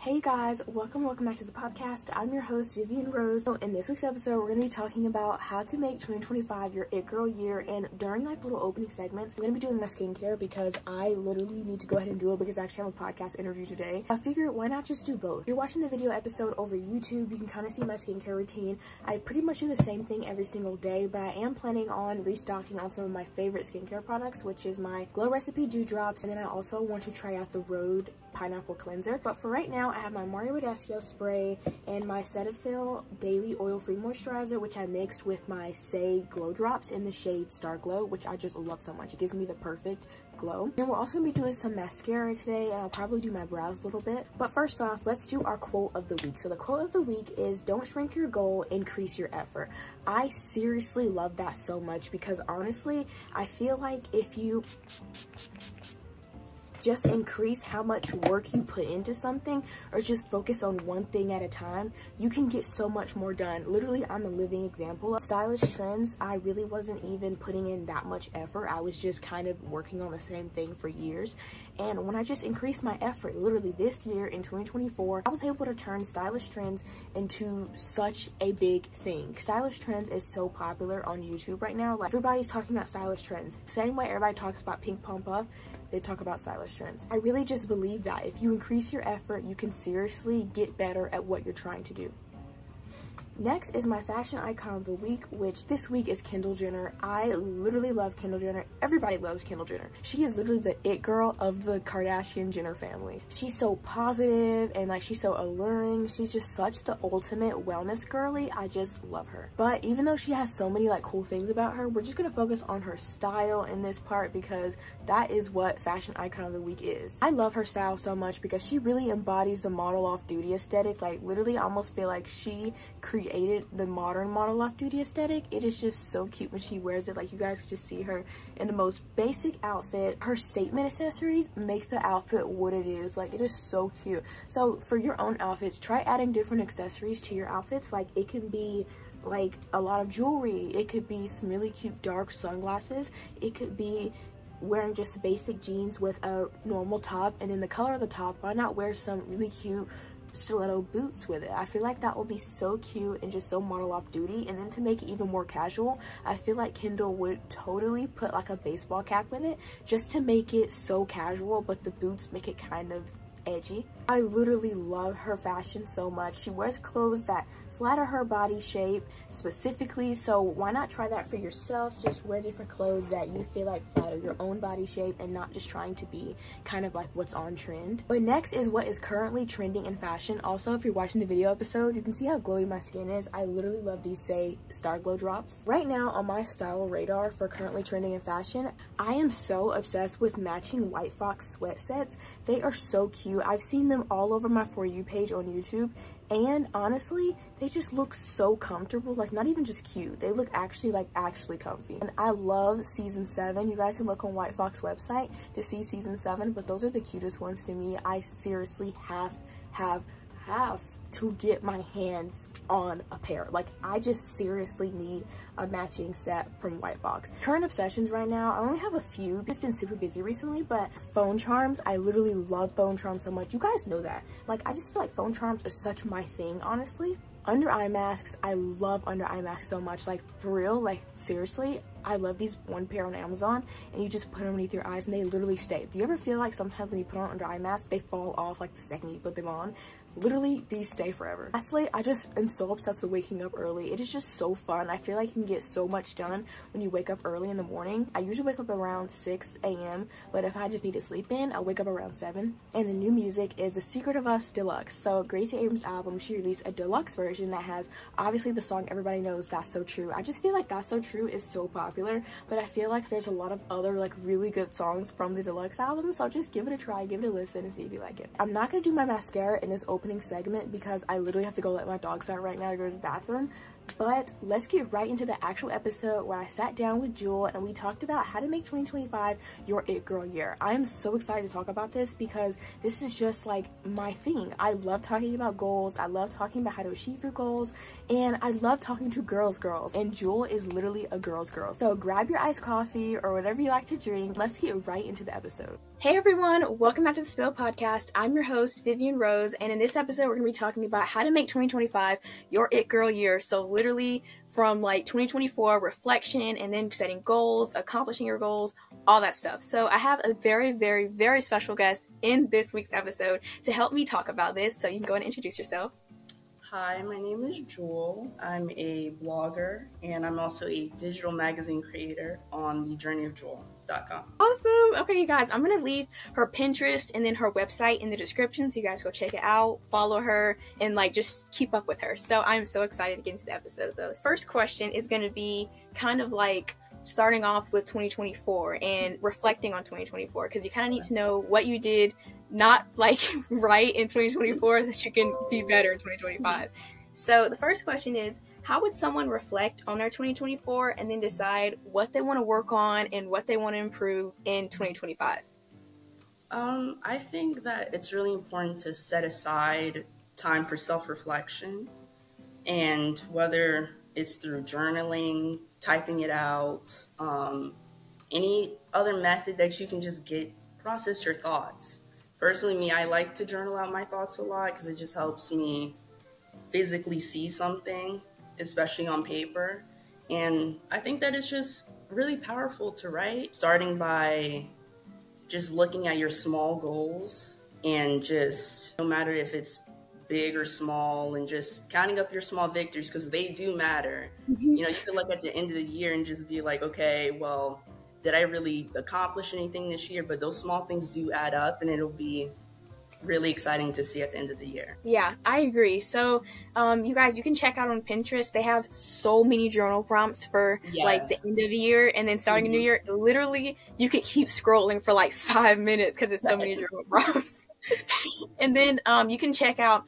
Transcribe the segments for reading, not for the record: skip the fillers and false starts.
Hey guys, welcome back to the podcast. I'm your host, Vivian Rose. So in this week's episode, we're going to be talking about how to make 2025 your it girl year. And during like little opening segments, I'm going to be doing my skincare because I literally need to go ahead and do it because I actually have a podcast interview today. I figured why not just do both? If you're watching the video episode over YouTube, you can kind of see my skincare routine. I pretty much do the same thing every single day, but I am planning on restocking on some of my favorite skincare products, which is my Glow Recipe Dew Drops, and then I also want to try out the Rhode Pineapple Cleanser. But for right now, I have my Mario Badescu spray and my Cetaphil Daily Oil-Free Moisturizer, which I mixed with my Say Glow Drops in the shade Star Glow, which I just love so much. It gives me the perfect glow. And we're also going to be doing some mascara today, and I'll probably do my brows a little bit. But first off, let's do our quote of the week. So the quote of the week is, "Don't shrink your goal, increase your effort." I seriously love that so much because honestly, I feel like if you just increase how much work you put into something or just focus on one thing at a time, you can get so much more done. Literally, I'm a living example. StylishTrendz, I really wasn't even putting in that much effort. I was just kind of working on the same thing for years. And when I just increased my effort, literally this year in 2024, I was able to turn StylishTrendz into such a big thing. StylishTrendz is so popular on YouTube right now. Like, everybody's talking about StylishTrendz. Same way everybody talks about Pink Pump Puff, they talk about StylishTrendz. I really just believe that if you increase your effort, you can seriously get better at what you're trying to do. Next is my fashion icon of the week, which this week is Kendall Jenner. I literally love Kendall Jenner. Everybody loves Kendall Jenner. She is literally the it girl of the Kardashian Jenner family. She's so positive and like she's so alluring. She's just such the ultimate wellness girly. I just love her. But even though she has so many like cool things about her, we're just gonna focus on her style in this part because that is what fashion icon of the week is. I love her style so much because she really embodies the model off duty aesthetic. Like literally, I almost feel like she created the modern model off duty aesthetic. It is just so cute when she wears it. Like, you guys just see her in the most basic outfit. Her statement accessories make the outfit what it is. Like, it is so cute. So for your own outfits, try adding different accessories to your outfits. Like, it can be like a lot of jewelry, it could be some really cute dark sunglasses, it could be wearing just basic jeans with a normal top, and then the color of the top, why not wear some really cute stiletto boots with it? I feel like that will be so cute and just so model off duty. And then to make it even more casual, I feel like Kendall would totally put like a baseball cap with it just to make it so casual, but the boots make it kind of edgy. I literally love her fashion so much. She wears clothes that flatter her body shape specifically, so why not try that for yourself? Just wear different clothes that you feel like flatter your own body shape and not just trying to be kind of like what's on trend. But next is what is currently trending in fashion. Also, if you're watching the video episode, you can see how glowy my skin is. I literally love these Say Star Glow Drops. Right now on my style radar for currently trending in fashion, I am so obsessed with matching White Fox sweat sets. They are so cute. I've seen them all over my For You page on YouTube, and honestly, they just look so comfortable. Like, not even just cute, they look actually comfy. And I love season 7. You guys can look on White Fox website to see season 7, but those are the cutest ones to me. I seriously have to get my hands on a pair. Like, I just seriously need a matching set from White Fox. Current obsessions right now, I only have a few. It's been super busy recently, but phone charms, I literally love phone charms so much. You guys know that. Like, I just feel like phone charms are such my thing, honestly. Under eye masks, I love under eye masks so much. Like, for real, like seriously, I love these one pair on Amazon, and you just put them underneath your eyes and they literally stay. Do you ever feel like sometimes when you put on under eye masks, they fall off like the second you put them on? Literally, these stay forever. Lastly, I just am so obsessed with waking up early. It is just so fun. I feel like you can get so much done when you wake up early in the morning. I usually wake up around 6 a.m., but if I just need to sleep in, I'll wake up around 7. And the new music is The Secret of Us Deluxe. So Gracie Abrams' album, she released a deluxe version that has obviously the song everybody knows, That's So True. I just feel like That's So True is so popular, but I feel like there's a lot of other like really good songs from the deluxe album, so just give it a try, give it a listen, and see if you like it. I'm not gonna do my mascara in this opening segment because I literally have to go let my dogs out right now to go to the bathroom, But let's get right into the actual episode where I sat down with Jewel and we talked about how to make 2025 your it girl year. I am so excited to talk about this because this is just like my thing. I love talking about goals. I love talking about how to achieve your goals, and I love talking to girls, and Jewel is literally a girl's girl. So grab your iced coffee or whatever you like to drink. Let's get right into the episode. Hey everyone, welcome back to the Spill Podcast. I'm your host, Vivian Rose, and in this episode we're going to be talking about how to make 2025 your it girl year. So literally from like 2024 reflection and then setting goals, accomplishing your goals, all that stuff. So I have a very, very, very special guest in this week's episode to help me talk about this. So you can go ahead and introduce yourself. Hi, my name is Jewel. I'm a blogger, and I'm also a digital magazine creator on thejourneyofjewel.com. Awesome. Okay, you guys, I'm going to leave her Pinterest and then her website in the description, so you guys go check it out, follow her, and like just keep up with her. So I'm so excited to get into the episode, though. First question is going to be kind of like starting off with 2024 and reflecting on 2024, because you kind of need to know what you did not like right in 2024 that you can be better in 2025. So the first question is, how would someone reflect on their 2024 and then decide what they want to work on and what they want to improve in 2025? I think that it's really important to set aside time for self-reflection, and whether it's through journaling, typing it out, any other method that you can just process your thoughts. Personally, me, I like to journal out my thoughts a lot because it just helps me physically see something, especially on paper. And I think that it's just really powerful to write, starting by just looking at your small goals and just, no matter if it's big or small, and just counting up your small victories, because they do matter. You know, you could look at the end of the year and just be like, okay, well, did I really accomplish anything this year? But those small things do add up, and it'll be really exciting to see at the end of the year. Yeah, I agree. So, you guys, you can check out on Pinterest. They have so many journal prompts for like the end of the year and then starting a new year. Literally, you could keep scrolling for like 5 minutes because there's so many journal prompts. And then you can check out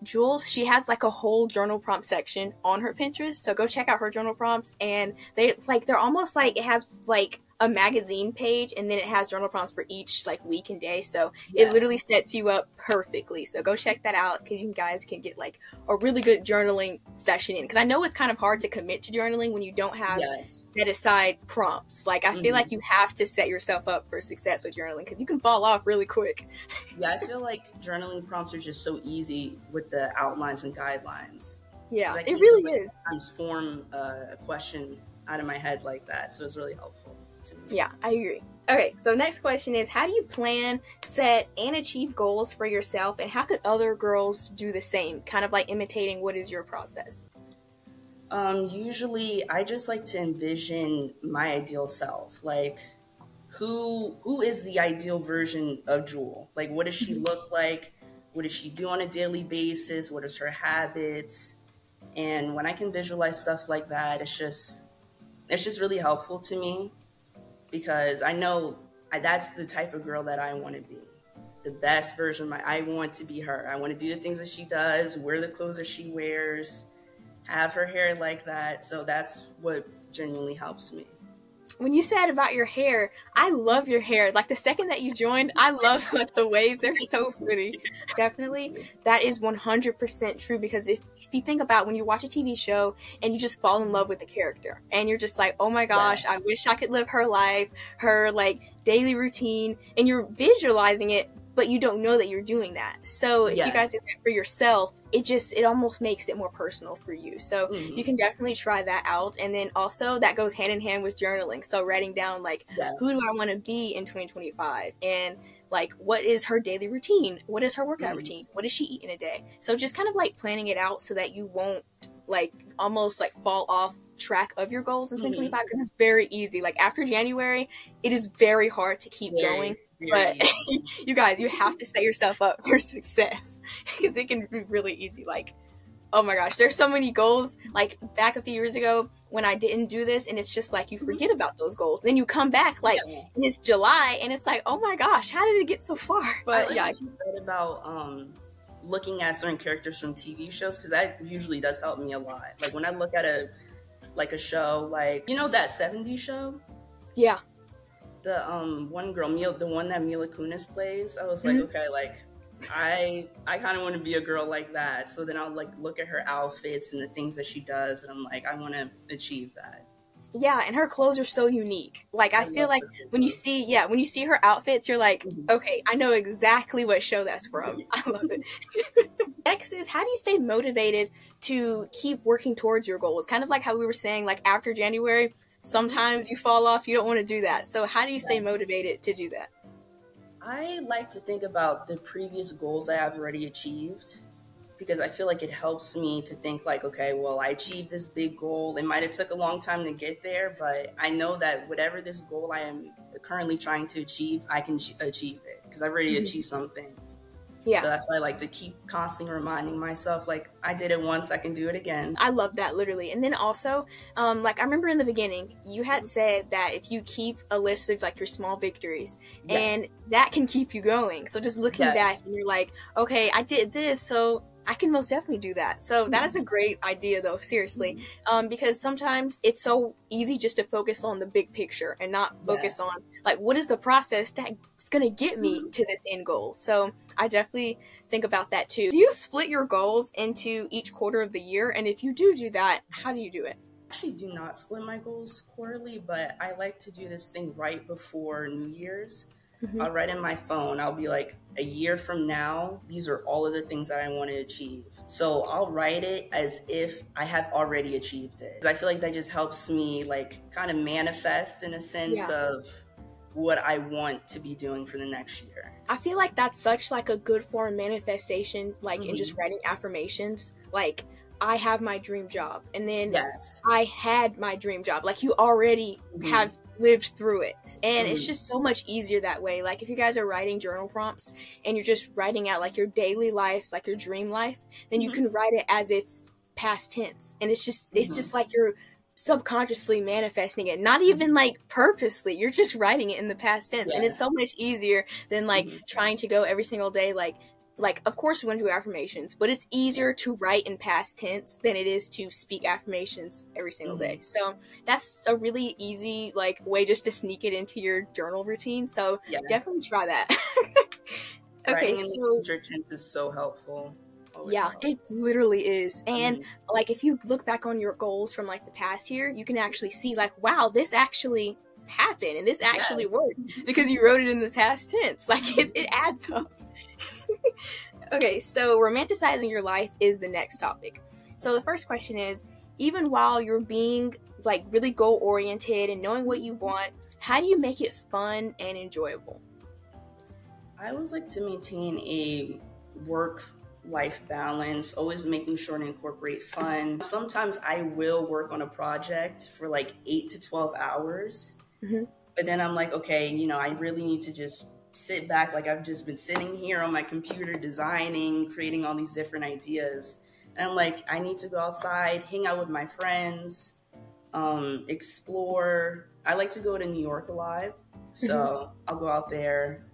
Jules. She has like a whole journal prompt section on her Pinterest, so go check out her journal prompts. And they're almost like, it has like a magazine page, and then it has journal prompts for each like week and day, so it literally sets you up perfectly. So go check that out, because you guys can get like a really good journaling session in, because I know it's kind of hard to commit to journaling when you don't have set aside prompts. Like I feel like you have to set yourself up for success with journaling, because you can fall off really quick. Yeah, I feel like journaling prompts are just so easy with the outlines and guidelines. Yeah, it really is. Transform a question out of my head like that, so it's really helpful. Yeah, I agree. Okay, so next question is, how do you plan, set, and achieve goals for yourself, and how could other girls do the same? Kind of like imitating what is your process? Usually I just like to envision my ideal self. Like, who is the ideal version of Jewel? Like, what does she look like? What does she do on a daily basis? What is her habits? And when I can visualize stuff like that, it's just really helpful to me, because I know that's the type of girl that I want to be. The best version I want to be her. I want to do the things that she does, wear the clothes that she wears, have her hair like that. So that's what genuinely helps me. When you said about your hair, I love your hair. Like the second that you joined, I love like the waves. They're so pretty. Definitely, that is 100% true, because if you think about when you watch a TV show and you just fall in love with the character and you're just like, oh my gosh, I wish I could live her life, her like daily routine, and you're visualizing it, but you don't know that you're doing that. So if you guys do that for yourself, it almost makes it more personal for you. So you can definitely try that out. And then also that goes hand in hand with journaling. So writing down like, who do I want to be in 2025? And like, what is her daily routine? What is her workout routine? What does she eat in a day? So just kind of like planning it out so that you won't like almost like fall off track of your goals in 2025, because it's very easy. Like after January, it is very hard to keep going. But you guys, you have to set yourself up for success, because it can be really easy. Like, oh my gosh, there's so many goals. Like back a few years ago when I didn't do this, and it's just like you forget about those goals. Then you come back like and it's July, and it's like, oh my gosh, how did it get so far? But I said about looking at certain characters from TV shows, because that usually does help me a lot. Like when I look at a show, like, you know, that 70s show? Yeah. The one girl, the one that Mila Kunis plays, I was like, okay, like I kind of want to be a girl like that. So then I'll like look at her outfits and the things that she does, and I'm like, I want to achieve that. Yeah, and her clothes are so unique. Like, I feel like when you see her outfits, you're like, okay, I know exactly what show that's from. I love it. Next is, how do you stay motivated to keep working towards your goals? Kind of like how we were saying, like after January, sometimes you fall off, you don't want to do that. So how do you stay motivated to do that? I like to think about the previous goals I have already achieved, because I feel like it helps me to think like, okay, well, I achieved this big goal. It might have took a long time to get there, but I know that whatever this goal I am currently trying to achieve, I can achieve it because I've already achieved something. Yeah. So that's why I like to keep constantly reminding myself, like, I did it once, I can do it again. I love that, literally. And then also, like, I remember in the beginning, you had said that if you keep a list of, like, your small victories, and that can keep you going. So just looking back, and you're like, okay, I did this, so I can most definitely do that. So that is a great idea, though, seriously, because sometimes it's so easy just to focus on the big picture and not focus on, like, what is the process that's going to get me to this end goal. So I definitely think about that, too. Do you split your goals into each quarter of the year? And if you do that, how do you do it? I actually do not split my goals quarterly, but I like to do this thing right before New Year's. I'll write in my phone, I'll be like, a year from now, these are all of the things that I want to achieve. So I'll write it as if I have already achieved it. I feel like that just helps me like kind of manifest in a sense of what I want to be doing for the next year. I feel like that's such like a good form of manifestation, like in just writing affirmations. Like, I have my dream job, and then I had my dream job. Like, you already have lived through it, and it's just so much easier that way. Like, if you guys are writing journal prompts and you're just writing out like your daily life, like your dream life, then you can write it as it's past tense, and it's just like you're subconsciously manifesting it, not even like purposely. You're just writing it in the past tense, and it's so much easier than like trying to go every single day like of course we want to do affirmations, but it's easier to write in past tense than it is to speak affirmations every single day. So that's a really easy like way just to sneak it into your journal routine. So definitely try that. Okay, so future tense is so helpful. It literally is. And like, if you look back on your goals from like the past year, you can actually see like, wow, this actually happened and this actually worked because you wrote it in the past tense. Like, it adds up. Okay, so romanticizing your life is the next topic. So the first question is, even while you're being like really goal oriented and knowing what you want, how do you make it fun and enjoyable? I always like to maintain a work-life balance, always making sure to incorporate fun. Sometimes I will work on a project for like 8 to 12 hours, but then I'm like, okay, you know, I really need to just sit back. Like, I've just been sitting here on my computer designing, creating all these different ideas. And I'm like, I need to go outside, hang out with my friends, explore. I like to go to New York a lot. So I'll go out there,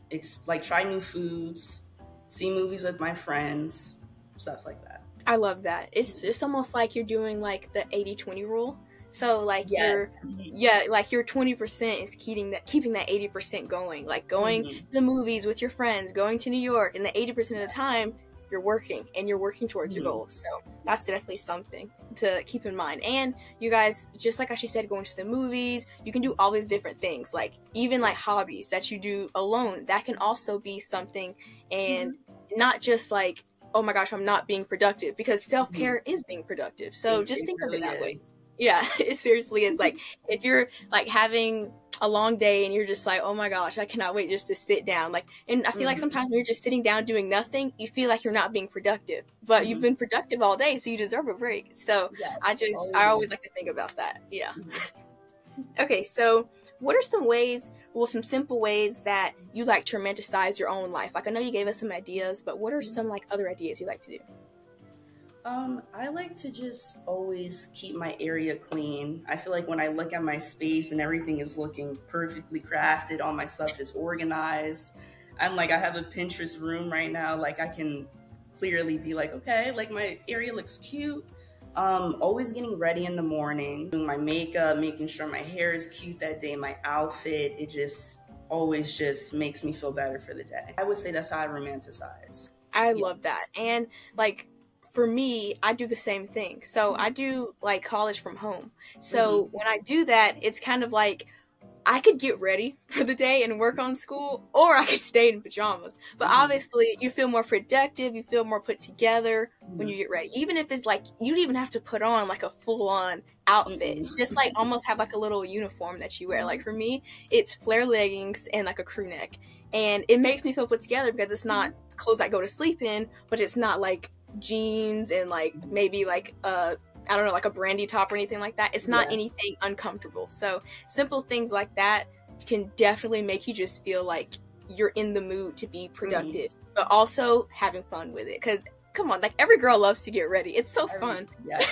like try new foods, see movies with my friends, stuff like that. I love that. It's almost like you're doing like the 80-20 rule. So like like your 20% is keeping that 80% going. Like going to the movies with your friends, going to New York, and the 80% of the time you're working towards your goals. So that's definitely something to keep in mind. And you guys, just like she said, going to the movies, you can do all these different things, like even like hobbies that you do alone, that can also be something, and not just like, oh my gosh, I'm not being productive, because self-care is being productive. So just think of it that way. Yeah, it seriously is. Like, if you're like having a long day and you're just like, oh my gosh, I cannot wait just to sit down. Like, and I feel like sometimes when you're just sitting down doing nothing, you feel like you're not being productive, but you've been productive all day, so you deserve a break. So I always like to think about that. Yeah. Okay, so what are some simple ways that you like to romanticize your own life? Like, I know you gave us some ideas, but what are some like other ideas you like to do? I like to just always keep my area clean. I feel like when I look at my space and everything is looking perfectly crafted, all my stuff is organized. I'm like, I have a Pinterest room right now. Like, I can clearly be like, okay, like my area looks cute. Always getting ready in the morning, doing my makeup, making sure my hair is cute that day, my outfit, it just always just makes me feel better for the day. I would say that's how I romanticize. I love that. And like for me, I do the same thing. So I do like college from home. So when I do that, it's kind of like I could get ready for the day and work on school, or I could stay in pajamas. But obviously, you feel more productive, you feel more put together when you get ready. Even if it's like, you don't even have to put on like a full-on outfit. It's just like almost have like a little uniform that you wear. Like for me, it's flare leggings and like a crew neck. And it makes me feel put together because it's not clothes I go to sleep in, but it's not like jeans and like maybe like I don't know, like a brandy top or anything like that. It's not anything uncomfortable. So simple things like that can definitely make you just feel like you're in the mood to be productive, but also having fun with it. Because come on, like every girl loves to get ready. It's so fun. Yeah.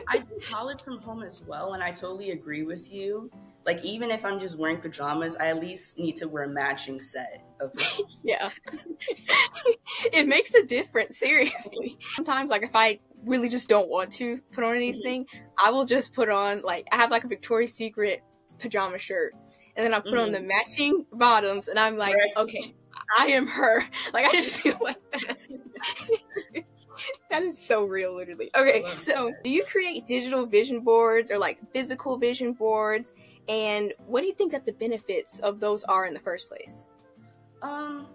I do college from home as well, and I totally agree with you. Like, even if I'm just wearing pajamas, I at least need to wear a matching set of pajamas. Yeah. It makes a difference, seriously. Sometimes, like, if I really just don't want to put on anything, I will just put on, like, I have, like, a Victoria's Secret pajama shirt, and then I put on the matching bottoms, and I'm like, okay, I am her. Like, I just feel like that. That is so real, literally. Okay, so do you create digital vision boards or, like, physical vision boards? And what do you think that the benefits of those are in the first place?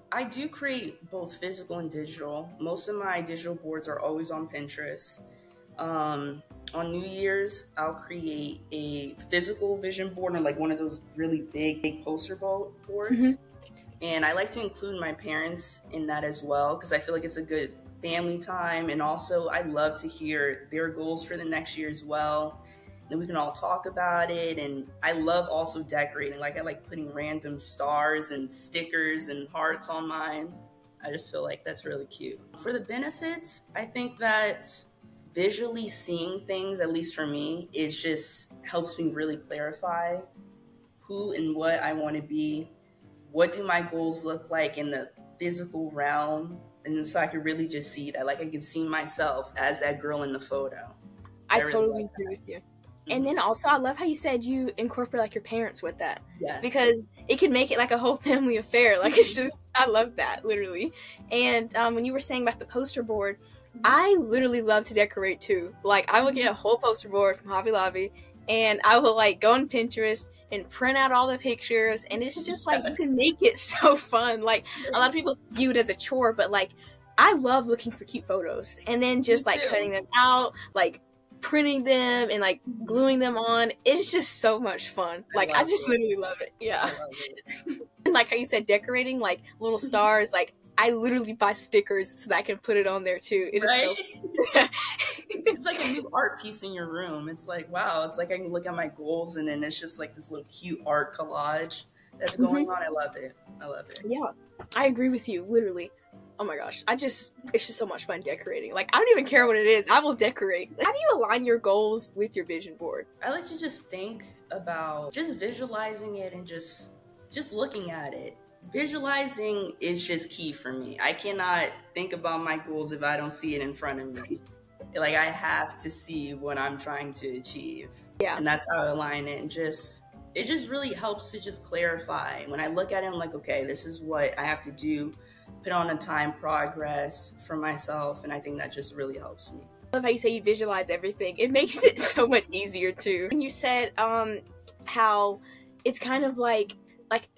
I do create both physical and digital. Most of my digital boards are always on Pinterest. On New Year's, I'll create a physical vision board or like one of those really big poster boards. And I like to include my parents in that as well because I feel like it's a good family time. And also I love to hear their goals for the next year as well. Then we can all talk about it. And I love also decorating. Like I like putting random stars and stickers and hearts on mine. I just feel like that's really cute. For the benefits, I think that visually seeing things, at least for me, it just helps me really clarify who and what I want to be. What do my goals look like in the physical realm? And so I can really just see that. Like I can see myself as that girl in the photo. I totally agree with you. And then also, I love how you said you incorporate like your parents with that. Yes. Because it can make it like a whole family affair. Like it's just, I love that, literally. And when you were saying about the poster board, I literally love to decorate too. Like I will get a whole poster board from Hobby Lobby and I will like go on Pinterest and print out all the pictures. And it's just like, you can make it so fun. Like a lot of people view it as a chore, but like I love looking for cute photos and then just like cutting them out, like printing them and like gluing them on. It's just so much fun. Like I just literally love it. Yeah. And like how you said decorating like little stars, like I literally buy stickers so that I can put it on there too. It is so it's like a new art piece in your room. It's like, wow, it's like I can look at my goals and then it's just like this little cute art collage that's going on. I love it. Yeah, I agree with you, literally. Oh my gosh, it's just so much fun decorating. Like, I don't even care what it is. I will decorate. How do you align your goals with your vision board? I like to just think about just visualizing it and just looking at it. Visualizing is just key for me. I cannot think about my goals if I don't see it in front of me. Like, I have to see what I'm trying to achieve. Yeah. And that's how I align it. And it just really helps to just clarify. When I look at it, I'm like, okay, this is what I have to do. Put on a time progress for myself, and I think that just really helps me. I love how you say you visualize everything. It makes it so much easier too. When you said how it's kind of like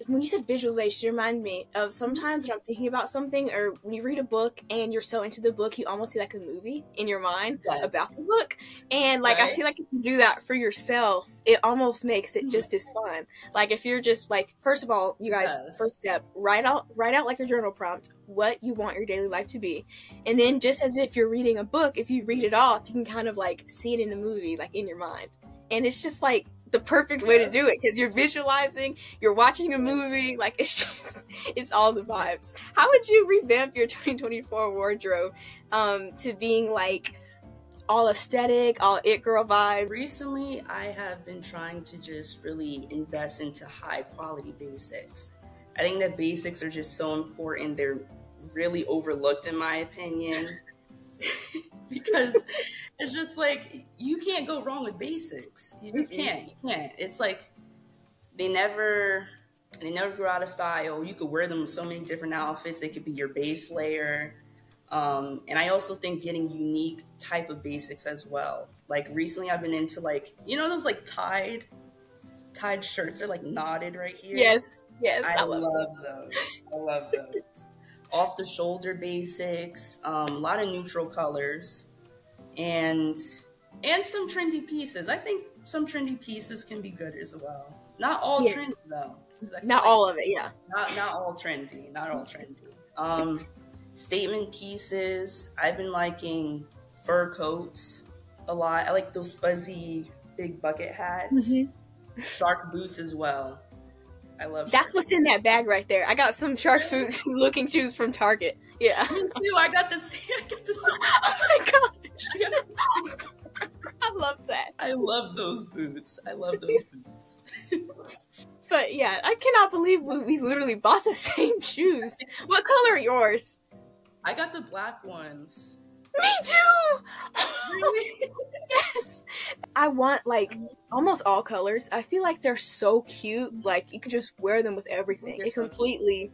when you said visualization, you remind me of sometimes when I'm thinking about something, or when you read a book and you're so into the book, you almost see like a movie in your mind about the book. And like, I feel like if you do that for yourself, it almost makes it just as fun. Like if you're just like, first of all, you guys, first step, write out like a journal prompt, what you want your daily life to be. And then just as if you're reading a book, if you read it off, you can kind of like see it in the movie, like in your mind. And it's just like the perfect way to do it because you're visualizing, you're watching a movie, like it's all the vibes. How would you revamp your 2024 wardrobe to being like all aesthetic, all it girl vibe? Recently, I have been trying to just really invest into high quality basics. I think that basics are just so important. They're really overlooked in my opinion. Because it's just like, you can't go wrong with basics. You just can't. You can't. It's like they never grow out of style. You could wear them with so many different outfits. They could be your base layer. And I also think getting unique type of basics as well. Like recently I've been into like, you know, those like tied shirts are like knotted right here. Yes. I love those. I love those. Off the shoulder basics, a lot of neutral colors, and some trendy pieces. I think some trendy pieces can be good as well. Not all trendy though. Not all of it, yeah. Not all trendy. Not all trendy. Statement pieces. I've been liking fur coats a lot. I like those fuzzy big bucket hats. Shark boots as well. I love That's what's in that bag right there. I got some shark food looking shoes from Target. Yeah. Me too. I got the same. Oh my gosh. I love that. I love those boots. But yeah, I cannot believe we literally bought the same shoes. What color are yours? I got the black ones. Me too! Really? Yes! I want, like, almost all colors. I feel like they're so cute. Like, you could just wear them with everything. It completely,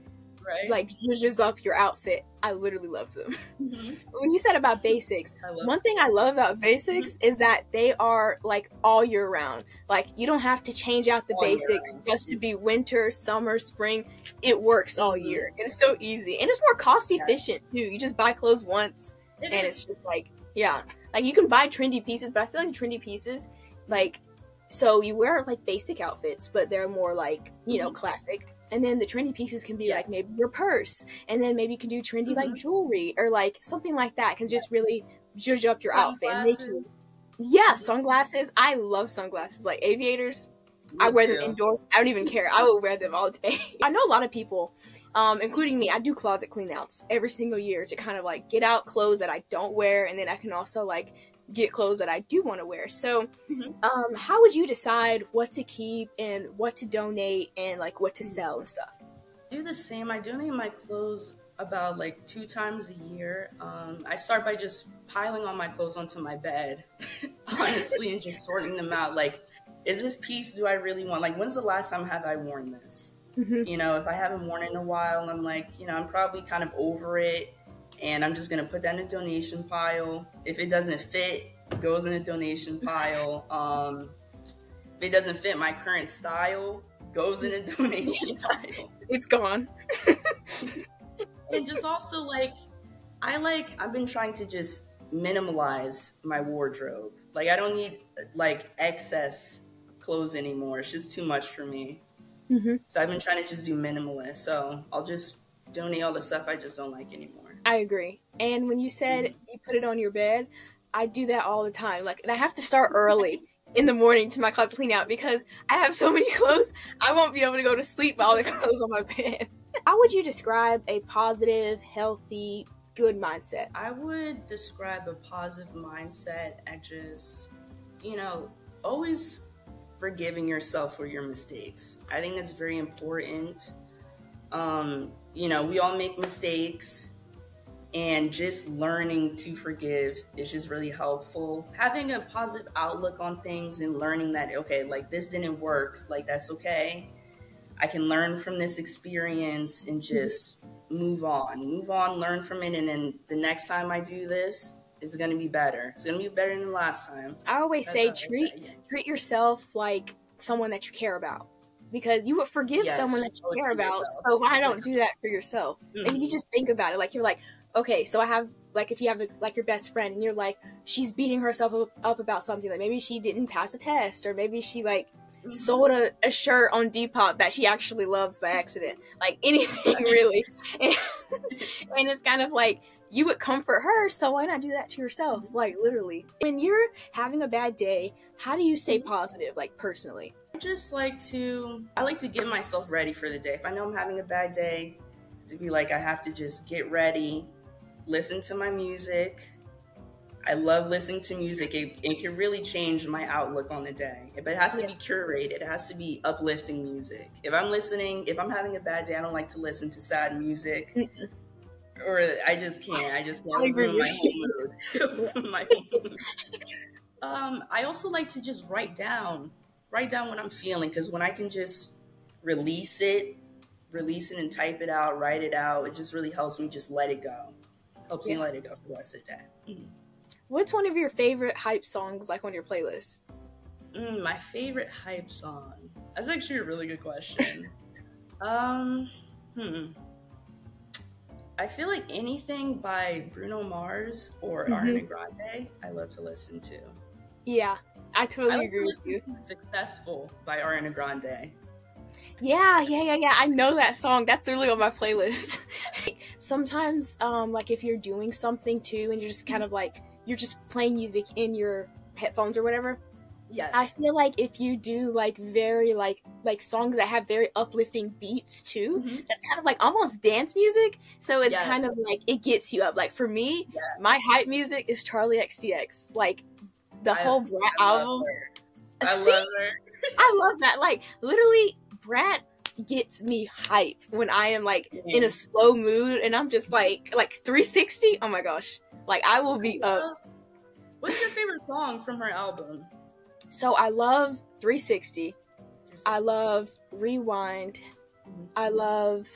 like, zhuzhes up your outfit. I literally love them. When you said about basics, one thing I love about basics is that they are, like, all year round. Like, you don't have to change out the basics just to be winter, summer, spring. It works all year. It's so easy. And it's more cost efficient, too. You just buy clothes once. It's just like, yeah, like you can buy trendy pieces, but I feel like trendy pieces, like, so you wear like basic outfits, but they're more like, you know, classic. And then the trendy pieces can be like maybe your purse, and then maybe you can do trendy like jewelry or like something like that. Can just really zhuzh up your outfit and make you. Yeah, sunglasses. I love sunglasses, like aviators. I wear them indoors. I don't even care. I will wear them all day. I know a lot of people, including me, I do closet cleanouts every single year to kind of like get out clothes that I don't wear, and then I can also like get clothes that I do want to wear. So how would you decide what to keep and what to donate and like what to sell and stuff? Do the same. I donate my clothes about like 2 times a year. I start by just piling all my clothes onto my bed, honestly, and just sorting them out. Like, is this piece, do I really want? Like, when's the last time have I worn this? You know, if I haven't worn it in a while, I'm like, you know, I'm probably kind of over it, and I'm just going to put that in a donation pile. If it doesn't fit, it goes in a donation pile. If it doesn't fit my current style, goes in a donation pile. It's gone. And just also, like, I've been trying to just minimalize my wardrobe. Like, I don't need, like, excess clothes anymore. It's just too much for me. So I've been trying to just do minimalist. So I'll just donate all the stuff I just don't like anymore. I agree. And when you said you put it on your bed, I do that all the time. Like, and I have to start early in the morning to my closet clean out because I have so many clothes. I won't be able to go to sleep with all the clothes on my bed. How would you describe a positive, healthy, good mindset? I would describe a positive mindset as just, you know, always forgiving yourself for your mistakes. I think that's very important. You know, we all make mistakes, and just learning to forgive is just really helpful. Having a positive outlook on things and learning that, okay, like this didn't work, like that's okay. I can learn from this experience and just move on, learn from it. And then the next time I do this, it's going to be better. It's going to be better than the last time. I always say treat yourself like someone that you care about, because you would forgive someone that you care about. So why don't do that for yourself? And if you just think about it, like you're like, okay, so I have, like, if you have like your best friend and you're like, she's beating herself up about something, like maybe she didn't pass a test, or maybe she like sold a shirt on Depop that she actually loves by accident, like anything really. And it's kind of like, you would comfort her, so why not do that to yourself? Like, literally. When you're having a bad day, how do you stay positive, like, personally? I like to get myself ready for the day. If I know I'm having a bad day, to be like, I have to just get ready, listen to my music. I love listening to music. It can really change my outlook on the day. But it has to be curated. It has to be uplifting music. If I'm having a bad day, I don't like to listen to sad music. or I just can't. I just I can't agree ruin my with whole mood. My whole mood. I also like to just write down what I'm feeling, because when I can just release it, and type it out, write it out, it just really helps me just let it go. Helps me let it go for the rest of the day. What's one of your favorite hype songs, like, on your playlist? My favorite hype song. That's actually a really good question. I feel like anything by Bruno Mars or Ariana Grande, I love to listen to. Yeah, I totally agree with you. Successful by Ariana Grande. Yeah. I know that song. That's literally on my playlist. Sometimes, like, if you're doing something too, and you're just kind of like, you're just playing music in your headphones or whatever. Yes. I feel like if you do like very like songs that have very uplifting beats too, that's kind of like almost dance music. So it's kind of like, it gets you up. Like, for me, my hype music is Charlie XCX. Like, the whole Brat album. I love her. I love that. Like, literally, Brat gets me hype when I am like in a slow mood, and I'm just like 360. Oh my gosh. Like, I will be up. What's your favorite song from her album? So I love 360. I love Rewind. I love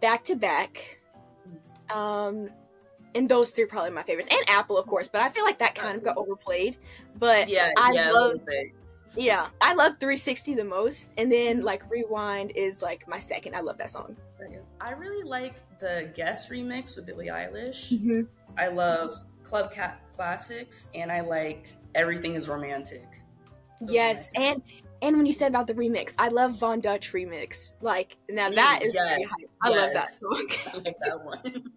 Back to Back. And those three are probably my favorites. And Apple, of course, but I feel like that kind of got overplayed. But I love 360 the most. And then like Rewind is like my second. I love that song. I really like the Guess remix with Billie Eilish. I love Club Classics, and I like Everything is Romantic. Yes, and when you said about the remix, I love Von Dutch remix. Like, now that is really hype. I love that song. I like that one.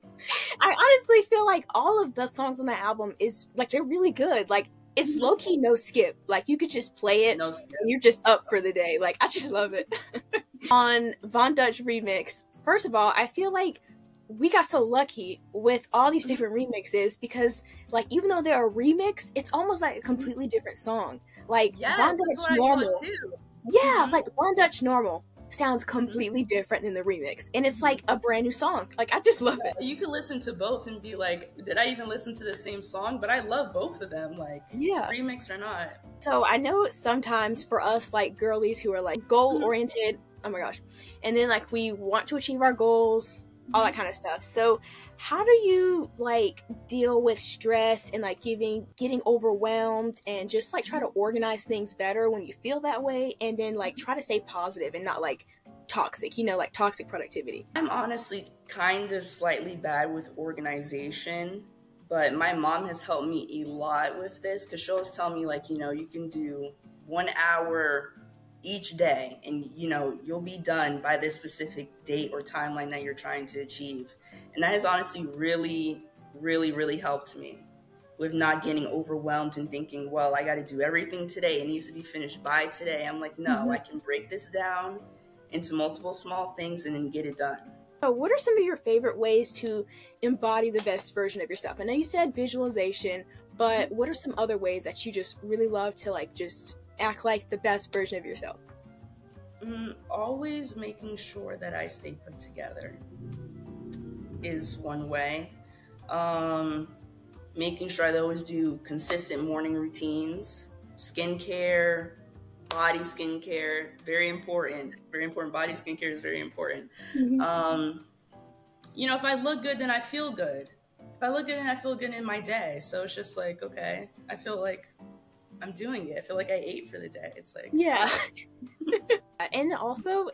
I honestly feel like all of the songs on that album is like, they're really good. Like, it's low-key no skip. Like, you could just play it and you're just up for the day. Like, I just love it. On Von Dutch remix, first of all, I feel like we got so lucky with all these different remixes, because like, even though they're a remix, it's almost like a completely different song. Like, Von Dutch Normal. Like, Von Dutch Normal sounds completely different than the remix, and it's like a brand new song. Like, I just love it. You can listen to both and be like, did I even listen to the same song? But I love both of them, like, remix or not. So I know sometimes for us, like, girlies who are like goal oriented, oh my gosh, and then like, we want to achieve our goals, all that kind of stuff. So how do you like deal with stress and like getting overwhelmed, and just like try to organize things better when you feel that way, and then like try to stay positive and not like toxic, like toxic productivity? I'm honestly kind of slightly bad with organization, but my mom has helped me a lot with this, because she'll always tell me like, you can do 1 hour each day, and you'll be done by this specific date or timeline that you're trying to achieve. And that has honestly really, really, really helped me with not getting overwhelmed and thinking, well, I got to do everything today, it needs to be finished by today. I'm like, no, I can break this down into multiple small things and then get it done. So what are some of your favorite ways to embody the best version of yourself? I know you said visualization, but what are some other ways that you just really love to like just act like the best version of yourself? Always making sure that I stay put together is one way. Making sure I always do consistent morning routines, skincare, body skincare, very important. Very important. Body skincare is very important. If I look good, then I feel good. If I look good, then I feel good in my day. So it's just like, okay, I feel like I'm doing it. I feel like I ate for the day. It's like, and also,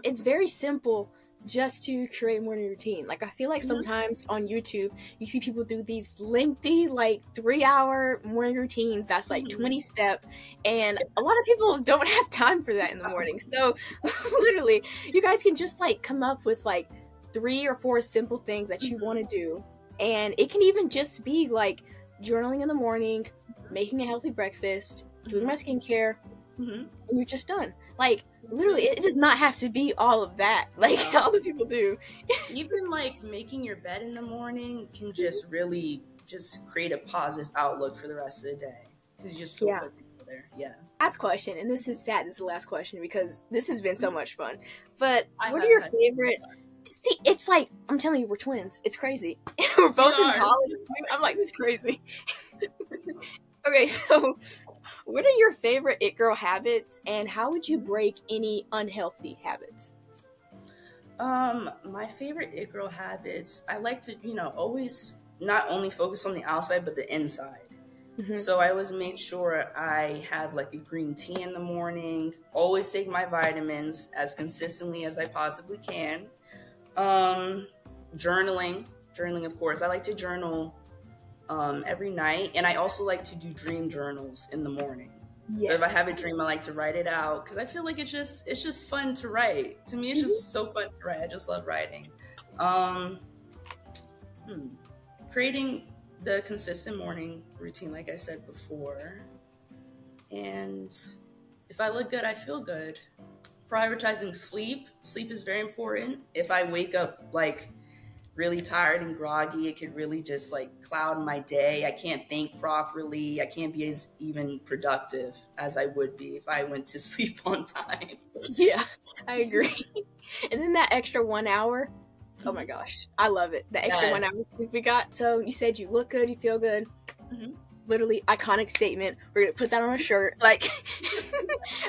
it's very simple just to create a morning routine. Like, I feel like sometimes on YouTube, you see people do these lengthy, like 3-hour morning routines that's like 20 steps, and a lot of people don't have time for that in the morning. So literally, you guys can just like come up with like 3 or 4 simple things that you want to do, and it can even just be like journaling in the morning, making a healthy breakfast, doing my skincare, and you're just done. Like, literally, it does not have to be all of that, like other people do. Even like making your bed in the morning can just really just create a positive outlook for the rest of the day, because you just feel put together. Last question, and this is sad, this is the last question because this has been so much fun, but what are your favorite See, it's like, I'm telling you, we're twins. It's crazy. We're both in college. I'm like, this is crazy. Okay, so what are your favorite it girl habits, and how would you break any unhealthy habits? My favorite it girl habits, I like to, always not only focus on the outside, but the inside. Mm-hmm. So I always make sure I have like a green tea in the morning, always take my vitamins as consistently as I possibly can. Journaling, of course. I like to journal every night, and I also like to do dream journals in the morning. Yes. So if I have a dream, I like to write it out because I feel like it's just fun to write. To me, it's just so fun to write. I just love writing. Creating the consistent morning routine, like I said before. And if I look good, I feel good. Prioritizing sleep. Sleep is very important. If I wake up like really tired and groggy, it could really just like cloud my day. I can't think properly. I can't be as even productive as I would be if I went to sleep on time. Yeah, I agree. And then that extra 1 hour, oh my gosh, I love it. The extra 1 hour sleep we got. So you said you look good, you feel good. Mm-hmm. Literally iconic statement. We're gonna put that on a shirt. Like,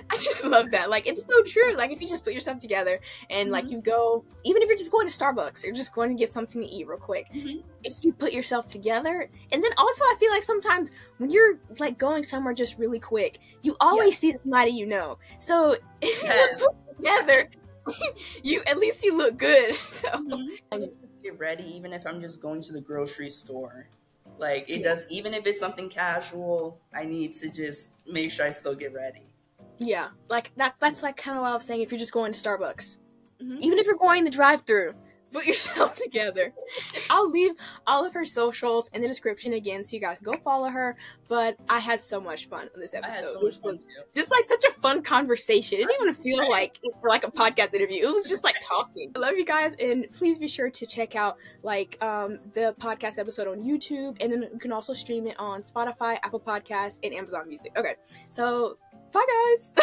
I just love that. Like, it's so true. Like, if you just put yourself together and like you go, even if you're just going to Starbucks or just going to get something to eat real quick, if you put yourself together. And then also I feel like sometimes when you're like going somewhere just really quick, you always see somebody you know. So if you put together, at least you look good. So I just get ready, even if I'm just going to the grocery store. Like, it does, even if it's something casual, I need to just make sure I still get ready. Yeah, like, that's like kind of what I was saying if you're just going to Starbucks. Even if you're going the drive-thru, put yourself together. I'll leave all of her socials in the description again so you guys can go follow her. But I had so much fun on this episode. This was just like such a fun conversation. It didn't even feel like a podcast interview. It was just like talking. I love you guys, and please be sure to check out like the podcast episode on YouTube, and then you can also stream it on Spotify, Apple Podcasts, and Amazon Music. Okay, so bye guys.